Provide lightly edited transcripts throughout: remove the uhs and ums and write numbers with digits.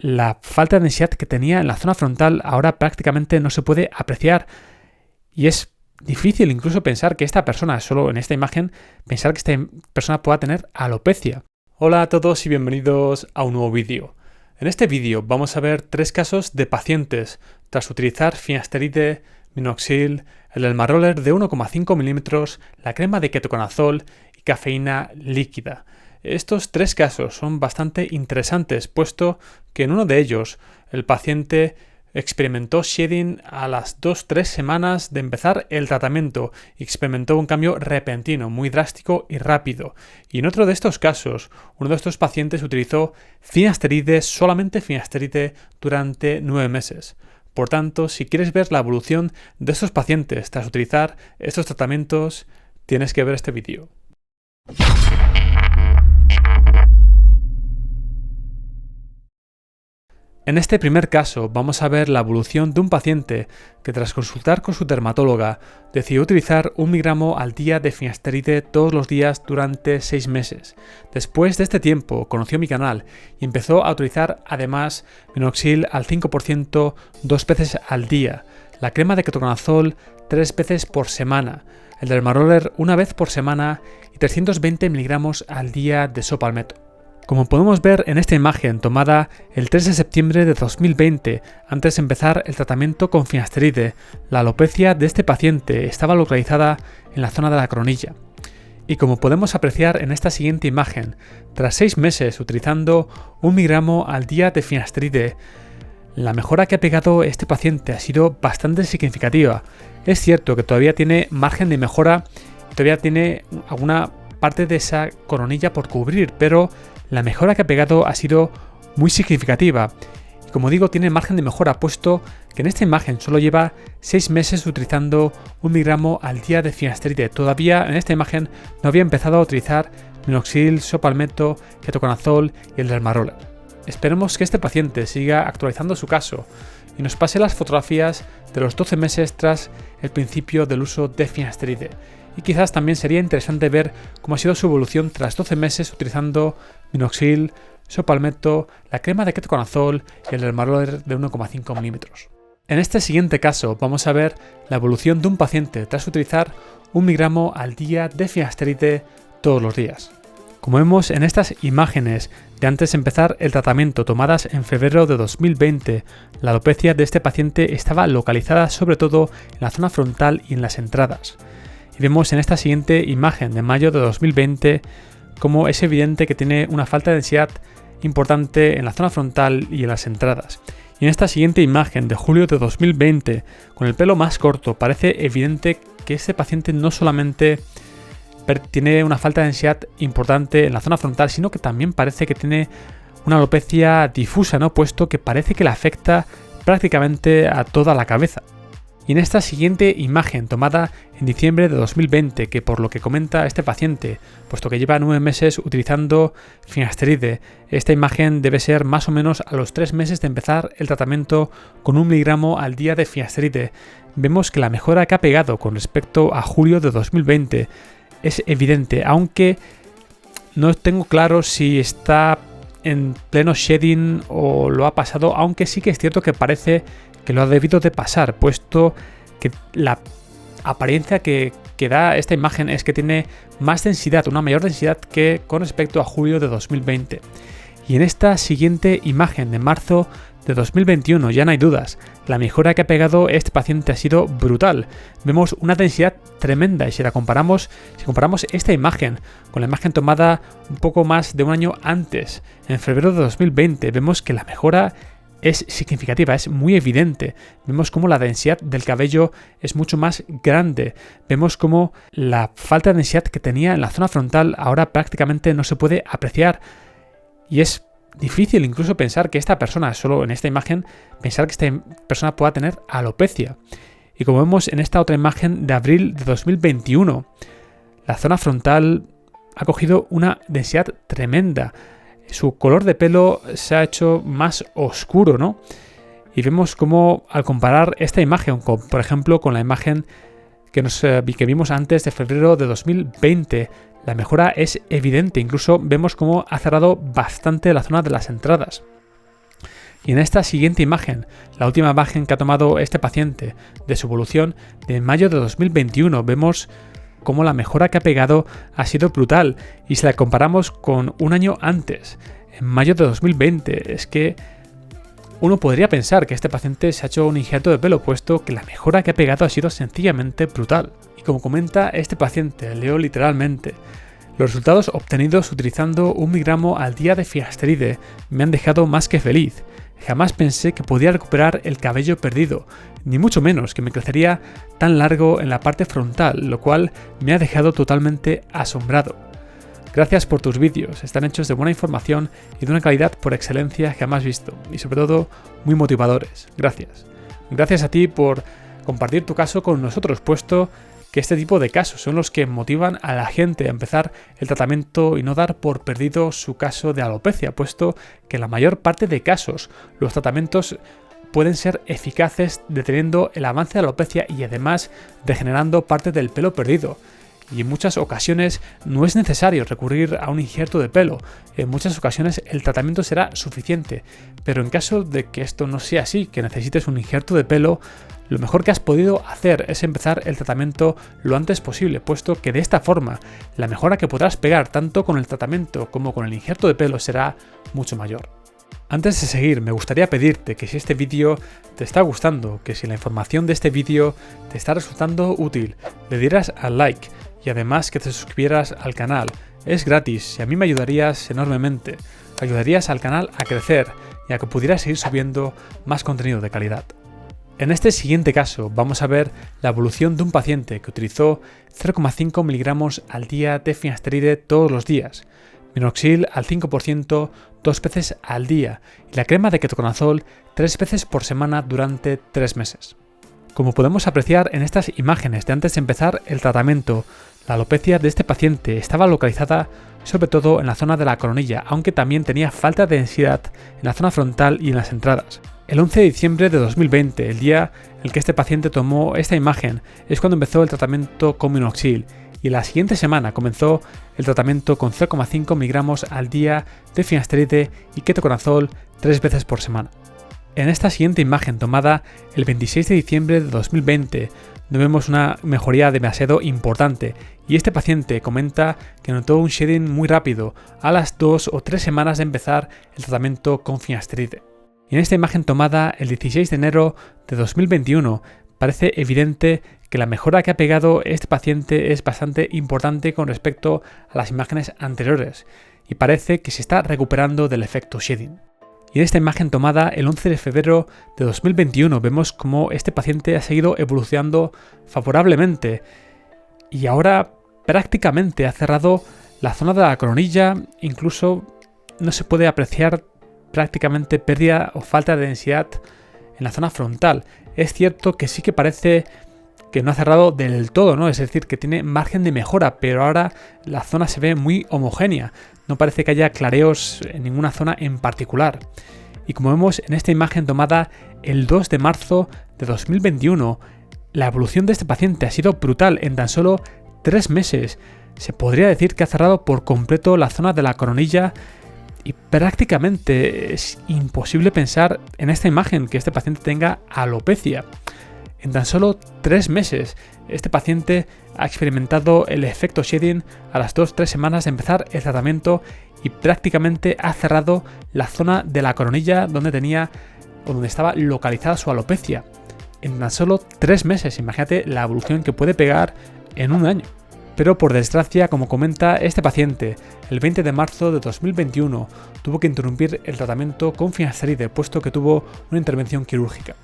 la falta de densidad que tenía en la zona frontal ahora prácticamente no se puede apreciar y es difícil incluso pensar que esta persona, solo en esta imagen, pensar que esta persona pueda tener alopecia. Hola a todos y bienvenidos a un nuevo vídeo. En este vídeo vamos a ver 3 casos de pacientes tras utilizar finasteride, minoxidil, el Dermaroller de 1,5 milímetros, la crema de ketoconazol y cafeína líquida. Estos 3 casos son bastante interesantes, puesto que en uno de ellos el paciente experimentó shedding a las 2-3 semanas de empezar el tratamiento y experimentó un cambio repentino, muy drástico y rápido. Y en otro de estos casos, uno de estos pacientes utilizó finasteride, solamente finasteride, durante 9 meses. Por tanto, si quieres ver la evolución de estos pacientes tras utilizar estos tratamientos, tienes que ver este vídeo. En este primer caso vamos a ver la evolución de un paciente que tras consultar con su dermatóloga decidió utilizar 1 miligramo al día de finasteride todos los días durante 6 meses. Después de este tiempo conoció mi canal y empezó a utilizar además minoxidil al 5% 2 veces al día, la crema de ketoconazol 3 veces por semana, el Dermaroller 1 vez por semana y 320 miligramos al día de Sopalmeto. Como podemos ver en esta imagen tomada el 3 de septiembre de 2020, antes de empezar el tratamiento con finasteride, la alopecia de este paciente estaba localizada en la zona de la coronilla. Y como podemos apreciar en esta siguiente imagen, tras 6 meses utilizando 1 miligramo al día de finasteride, la mejora que ha pegado este paciente ha sido bastante significativa. Es cierto que todavía tiene margen de mejora y todavía tiene alguna parte de esa coronilla por cubrir, pero la mejora que ha pegado ha sido muy significativa. Y como digo, tiene margen de mejora, puesto que en esta imagen solo lleva 6 meses utilizando 1 miligramo al día de finasteride. Todavía en esta imagen no había empezado a utilizar minoxidil, Sopalmeto, ketoconazol y el Dermaroller. Esperemos que este paciente siga actualizando su caso y nos pase las fotografías de los 12 meses tras el principio del uso de finasteride. Y quizás también sería interesante ver cómo ha sido su evolución tras 12 meses utilizando minoxidil, Sopalmeto, la crema de ketoconazol y el Dermaroller de 1,5 milímetros. En este siguiente caso vamos a ver la evolución de un paciente tras utilizar 1 miligramo al día de finasteride todos los días. Como vemos en estas imágenes de antes de empezar el tratamiento tomadas en febrero de 2020, la alopecia de este paciente estaba localizada sobre todo en la zona frontal y en las entradas. Y vemos en esta siguiente imagen de mayo de 2020 cómo es evidente que tiene una falta de densidad importante en la zona frontal y en las entradas. Y en esta siguiente imagen de julio de 2020, con el pelo más corto, parece evidente que este paciente no solamente tiene una falta de densidad importante en la zona frontal, sino que también parece que tiene una alopecia difusa, ¿no? Puesto que parece que le afecta prácticamente a toda la cabeza. Y en esta siguiente imagen tomada en diciembre de 2020, que por lo que comenta este paciente, puesto que lleva 9 meses utilizando finasteride, esta imagen debe ser más o menos a los 3 meses de empezar el tratamiento con 1 miligramo al día de finasteride. Vemos que la mejora que ha pegado con respecto a julio de 2020 es evidente, aunque no tengo claro si está en pleno shedding o lo ha pasado, aunque sí que es cierto que parece que lo ha debido de pasar, puesto que la apariencia que da esta imagen es que tiene más densidad, una mayor densidad que con respecto a julio de 2020. Y en esta siguiente imagen de marzo de 2021 ya no hay dudas, la mejora que ha pegado este paciente ha sido brutal. Vemos una densidad tremenda y si comparamos esta imagen con la imagen tomada un poco más de un año antes, en febrero de 2020, vemos que la mejora es significativa, es muy evidente. Vemos cómo la densidad del cabello es mucho más grande. Vemos cómo la falta de densidad que tenía en la zona frontal ahora prácticamente no se puede apreciar. Y es difícil incluso pensar que esta persona, solo en esta imagen, pensar que esta persona pueda tener alopecia. Y como vemos en esta otra imagen de abril de 2021, la zona frontal ha cogido una densidad tremenda. Su color de pelo se ha hecho más oscuro, ¿no? Y vemos cómo al comparar esta imagen, por ejemplo, con la imagen que vimos antes de febrero de 2020, la mejora es evidente. Incluso vemos cómo ha cerrado bastante la zona de las entradas. Y en esta siguiente imagen, la última imagen que ha tomado este paciente de su evolución de mayo de 2021, vemos cómo la mejora que ha pegado ha sido brutal. Y si la comparamos con un año antes, en mayo de 2020, es que uno podría pensar que este paciente se ha hecho un injerto de pelo, puesto que la mejora que ha pegado ha sido sencillamente brutal. Y como comenta este paciente, leo literalmente: los resultados obtenidos utilizando 1 miligramo al día de finasteride me han dejado más que feliz. Jamás pensé que podía recuperar el cabello perdido, ni mucho menos que me crecería tan largo en la parte frontal, lo cual me ha dejado totalmente asombrado. Gracias por tus vídeos, están hechos de buena información y de una calidad por excelencia jamás visto, y sobre todo muy motivadores. Gracias. Gracias a ti por compartir tu caso con nosotros, puesto que este tipo de casos son los que motivan a la gente a empezar el tratamiento y no dar por perdido su caso de alopecia, puesto que en la mayor parte de casos los tratamientos pueden ser eficaces deteniendo el avance de la alopecia y además regenerando parte del pelo perdido. Y en muchas ocasiones no es necesario recurrir a un injerto de pelo, en muchas ocasiones el tratamiento será suficiente, pero en caso de que esto no sea así, que necesites un injerto de pelo, lo mejor que has podido hacer es empezar el tratamiento lo antes posible, puesto que de esta forma la mejora que podrás pegar tanto con el tratamiento como con el injerto de pelo será mucho mayor. Antes de seguir, me gustaría pedirte que si este vídeo te está gustando, que si la información de este vídeo te está resultando útil, le dieras al like y además que te suscribieras al canal. Es gratis y a mí me ayudarías enormemente. Ayudarías al canal a crecer y a que pudieras seguir subiendo más contenido de calidad. En este siguiente caso vamos a ver la evolución de un paciente que utilizó 0,5 miligramos al día de finasteride todos los días, minoxidil al 5% 2 veces al día y la crema de ketoconazol 3 veces por semana durante 3 meses. Como podemos apreciar en estas imágenes de antes de empezar el tratamiento, la alopecia de este paciente estaba localizada sobre todo en la zona de la coronilla, aunque también tenía falta de densidad en la zona frontal y en las entradas. El 11 de diciembre de 2020, el día en el que este paciente tomó esta imagen, es cuando empezó el tratamiento con minoxidil y la siguiente semana comenzó el tratamiento con 0,5 miligramos al día de finasteride y ketoconazol 3 veces por semana. En esta siguiente imagen tomada el 26 de diciembre de 2020 vemos una mejoría demasiado importante y este paciente comenta que notó un shedding muy rápido a las 2 o 3 semanas de empezar el tratamiento con finasteride. Y en esta imagen tomada el 16 de enero de 2021 parece evidente que la mejora que ha pegado este paciente es bastante importante con respecto a las imágenes anteriores y parece que se está recuperando del efecto shedding. Y en esta imagen tomada el 11 de febrero de 2021 vemos cómo este paciente ha seguido evolucionando favorablemente y ahora prácticamente ha cerrado la zona de la coronilla, incluso no se puede apreciar prácticamente pérdida o falta de densidad en la zona frontal. Es cierto que sí que parece que no ha cerrado del todo, ¿no? Es decir, que tiene margen de mejora, pero ahora la zona se ve muy homogénea. No parece que haya clareos en ninguna zona en particular. Y como vemos en esta imagen tomada el 2 de marzo de 2021, la evolución de este paciente ha sido brutal en tan solo 3 meses. Se podría decir que ha cerrado por completo la zona de la coronilla y prácticamente es imposible pensar en esta imagen que este paciente tenga alopecia. En tan solo 3 meses, este paciente ha experimentado el efecto shedding a las 2-3 semanas de empezar el tratamiento y prácticamente ha cerrado la zona de la coronilla donde estaba localizada su alopecia. En tan solo 3 meses, imagínate la evolución que puede pegar en un año. Pero por desgracia, como comenta este paciente, el 20 de marzo de 2021 tuvo que interrumpir el tratamiento con finasteride puesto que tuvo una intervención quirúrgica.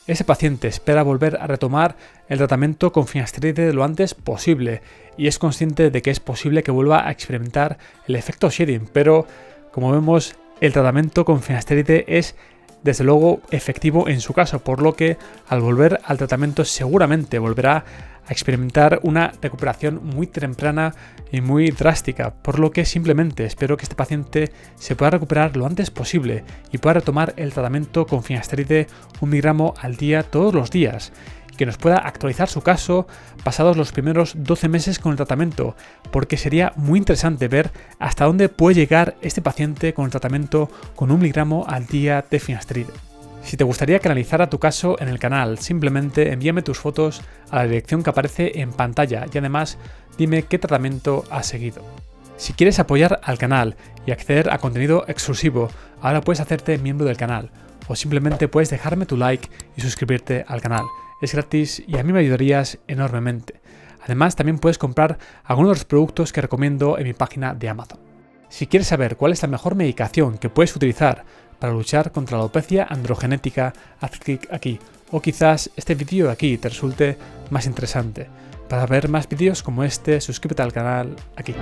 Ese paciente espera volver a retomar el tratamiento con finasteride lo antes posible y es consciente de que es posible que vuelva a experimentar el efecto shedding, pero como vemos el tratamiento con finasteride es desde luego efectivo en su caso, por lo que al volver al tratamiento seguramente volverá a experimentar una recuperación muy temprana y muy drástica, por lo que simplemente espero que este paciente se pueda recuperar lo antes posible y pueda retomar el tratamiento con finasteride 1 miligramo al día todos los días. que nos pueda actualizar su caso pasados los primeros 12 meses con el tratamiento, porque sería muy interesante ver hasta dónde puede llegar este paciente con el tratamiento con 1 miligramo al día de finasteride. Si te gustaría que analizara tu caso en el canal, simplemente envíame tus fotos a la dirección que aparece en pantalla y además dime qué tratamiento has seguido. Si quieres apoyar al canal y acceder a contenido exclusivo, ahora puedes hacerte miembro del canal o simplemente puedes dejarme tu like y suscribirte al canal. Es gratis y a mí me ayudarías enormemente. Además, también puedes comprar algunos de los productos que recomiendo en mi página de Amazon. Si quieres saber cuál es la mejor medicación que puedes utilizar para luchar contra la alopecia androgenética, haz clic aquí. O quizás este vídeo de aquí te resulte más interesante. Para ver más vídeos como este, suscríbete al canal aquí.